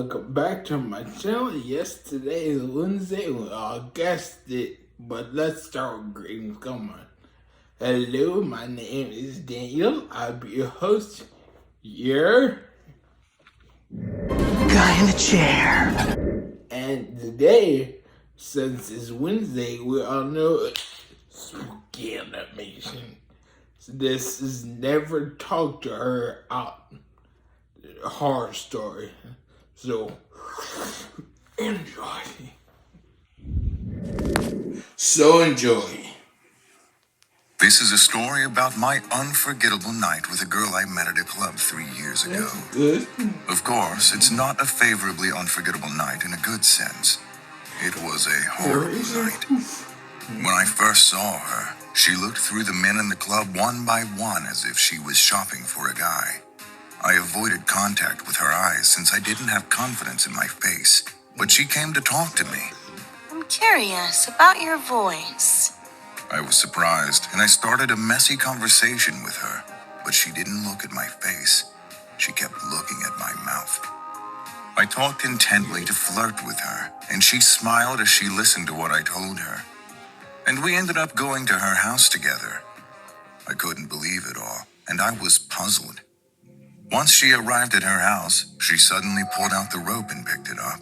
welcome back to my channel. Yes, today is Wednesday. We all guessed it, but let's start with greetings. Come on. Hello, my name is Daniel. I'll be your host. Your guy in the chair. And today, since it's Wednesday, we all know it's spooky animation. So this is Never Talk to Her Out horror story. So enjoy. This is a story about my unforgettable night with a girl I met at a club 3 years ago. Good. Of course, it's not a favorably unforgettable night in a good sense. It was a horrible night. When I first saw her, she looked through the men in the club one by one as if she was shopping for a guy. I avoided contact with her eyes since I didn't have confidence in my face, but she came to talk to me. I'm curious about your voice. I was surprised, and I started a messy conversation with her, but she didn't look at my face. She kept looking at my mouth. I talked intently to flirt with her, and she smiled as she listened to what I told her. And we ended up going to her house together. I couldn't believe it all, and I was puzzled. Once she arrived at her house, she suddenly pulled out the rope and picked it up.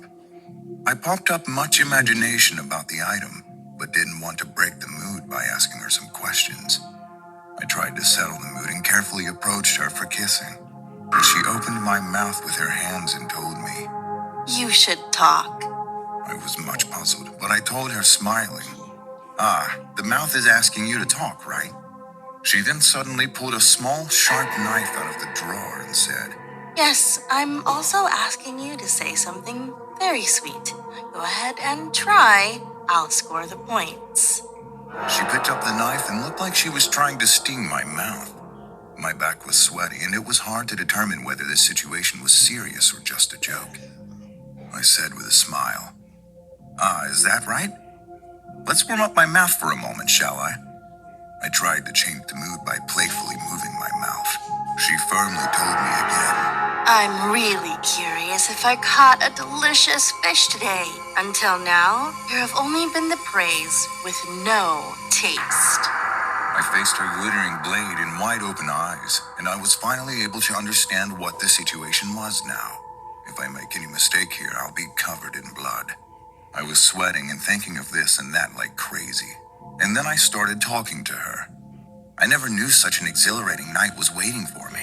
I popped up much imagination about the item, but didn't want to break the mood by asking her some questions. I tried to settle the mood and carefully approached her for kissing, but she opened my mouth with her hands and told me. You should talk. I was much puzzled, but I told her smiling. The mouth is asking you to talk, right? She then suddenly pulled a small, sharp knife out of the drawer and said, Yes, I'm also asking you to say something very sweet. Go ahead and try. I'll score the points. She picked up the knife and looked like she was trying to sting my mouth. My back was sweaty, and it was hard to determine whether this situation was serious or just a joke. I said with a smile, is that right? Let's warm up my mouth for a moment, shall I? I tried to change the mood by playfully moving my mouth. She firmly told me again. I'm really curious if I caught a delicious fish today. Until now, there have only been the praise with no taste. I faced her glittering blade and wide open eyes, and I was finally able to understand what the situation was now. If I make any mistake here, I'll be covered in blood. I was sweating and thinking of this and that like crazy. And then I started talking to her. I never knew such an exhilarating night was waiting for me.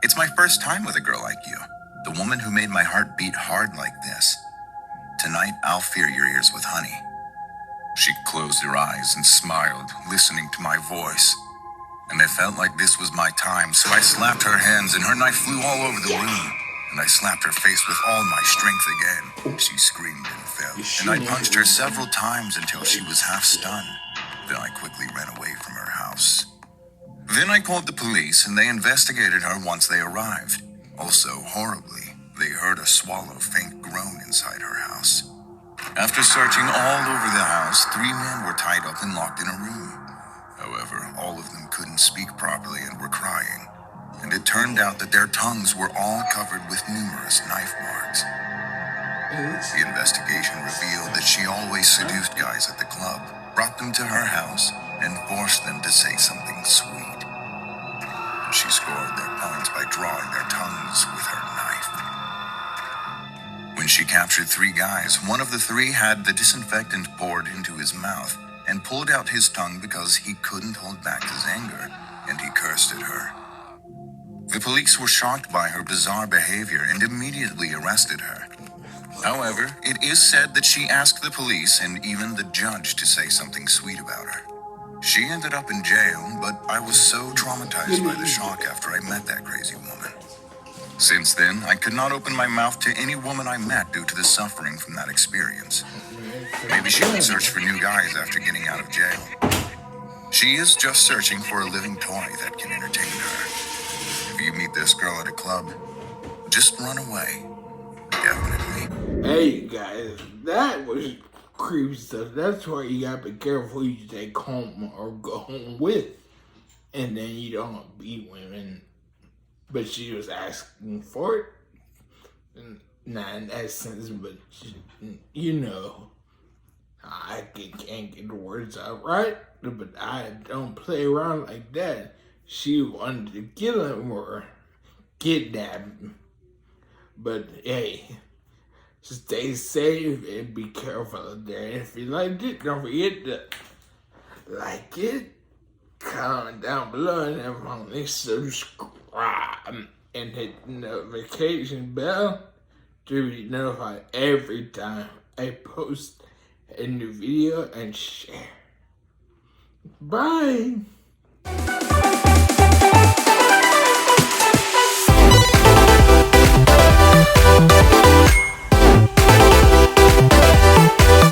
It's my first time with a girl like you, the woman who made my heart beat hard like this. Tonight, I'll fill your ears with honey. She closed her eyes and smiled, listening to my voice. And I felt like this was my time, so I slapped her hands and her knife flew all over the room. And I slapped her face with all my strength again. She screamed and fell, and I punched her several times until she was half stunned. Then I quickly ran away from her house. Then I called the police, and they investigated her once they arrived. Also, horribly, they heard a swallow faint groan inside her house. After searching all over the house, 3 men were tied up and locked in a room. However, all of them couldn't speak properly and were crying. And it turned out that their tongues were all covered with numerous knife marks. The investigation revealed that she always seduced guys at the club, brought them to her house, and forced them to say something sweet. She scored their points by drawing their tongues with her knife. When she captured 3 guys, one of the 3 had the disinfectant poured into his mouth and pulled out his tongue because he couldn't hold back his anger, and he cursed at her. The police were shocked by her bizarre behavior and immediately arrested her. However, it is said that she asked the police and even the judge to say something sweet about her. She ended up in jail, but I was so traumatized by the shock after I met that crazy woman. Since then, I could not open my mouth to any woman I met due to the suffering from that experience. Maybe she would search for new guys after getting out of jail. She is just searching for a living toy that can entertain her. If you meet this girl at a club, just run away. Definitely. Hey guys, that was creepy stuff. That's why you gotta be careful who you take home or go home with. And then you don't beat women. But she was asking for it. And not in that sense, but you know, I can't get the words out right, but I don't play around like that. She wanted to kill him or kidnap him. But hey, stay safe and be careful out there. And if you liked it, don't forget to like it, comment down below, and definitely subscribe and hit the notification bell to be notified every time I post a new video and share. Bye!